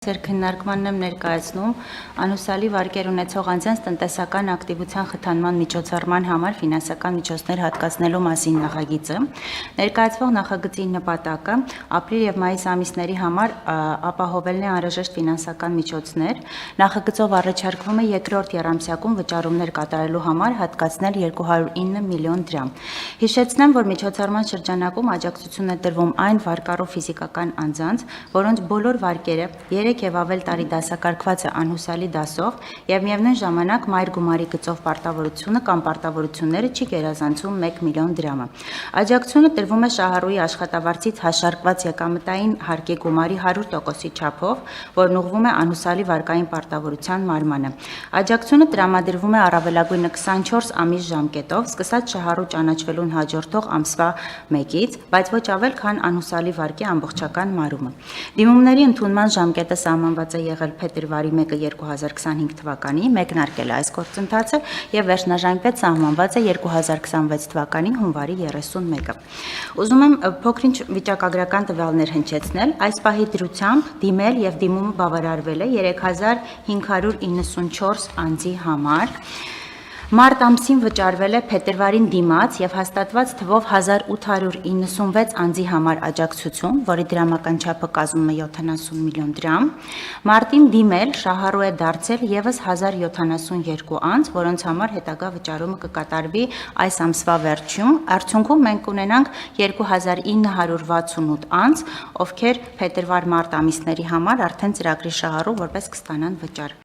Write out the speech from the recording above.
Ձեր քննարկմանն եմ ներկայացնում անհուսալի վարկեր ունեցող անձանց տնտեսական ակտիվության խթանման միջոցառման համար ֆինանսական միջոցներ հատկացնելու մասին նախագիծը։ Ներկայացվող նախագծի նպատակը ապրիլ եւ մայիս ամիսների համար ապահովելն է անհրաժեշտ ֆինանսական միջոցներ։ Նախագծով առաջարկվում է երկրորդ եռամսյակում վճարումներ կատարելու համար հատկացնել 209 միլիոն դրամ։ Հիշեցնեմ, որ միջոցառման շրջանակում աջակցություն է տրվում այն վարկառու ֆիզիկական անձանց, որոնց բոլոր վարկերը 3 եւ ավել տարի դասակարգված է անհուսալի դասով եւ միևնույն ժամանակ մայր գումարի գծով պարտավորությունը կամ պարտավորությունները չի գերազանցում 1 միլիոն դրամը։ Աջակցությունը տրվում է շահառուի աշխատավարձից հաշարկված եկամտային հարկի գումարի 100%-ի չափով, որն ուղղվում է անհուսալի վարկային պարտավորության մարմանը։ Աջակցությունը տրամադրվում է առավելագույնը 24 ամիս ժամկետով, սկսած շահառու ճանաչվելուն հաջորդող ամսվա 1-ից, բայց ոչ ավել, քան անհուսալի վարկի ամբողջական մարումը։ Դիմումների ընդունման ժամկետը սահմանված է եղել փետրվարի 1-ը 2025 թվականի, մեկնարկել է այս գործընթացը եւ վերջնաժամկետ սահմանված է 2026 թվականի հունվարի 31-ը։ Ուզում եմ փոքրինչ վիճակագրական տվյալներ հնչեցնել։ Այս պահի դրությամբ դիմել եւ դիմումը բավարարվել է 3594 անձի համար։ Մարտ ամսին վճարվել է փետրվարին դիմաց եւ հաստատված թվով 1896 անձի համար աջակցություն, որի դրամական չափը կազմում է 70 միլիոն դրամ։ Մարտին դիմել շահառու է դարձել եւս 1072 անձ, որոնց համար հետագա վճարումը կկատարվի այս ամսվա վերջում։ Արդյունքում մենք ունենանք 2968 անձ, ովքեր փետրվար-մարտ ամիսների համար արդեն ծրագրի շահառու որպես կստանան վճար։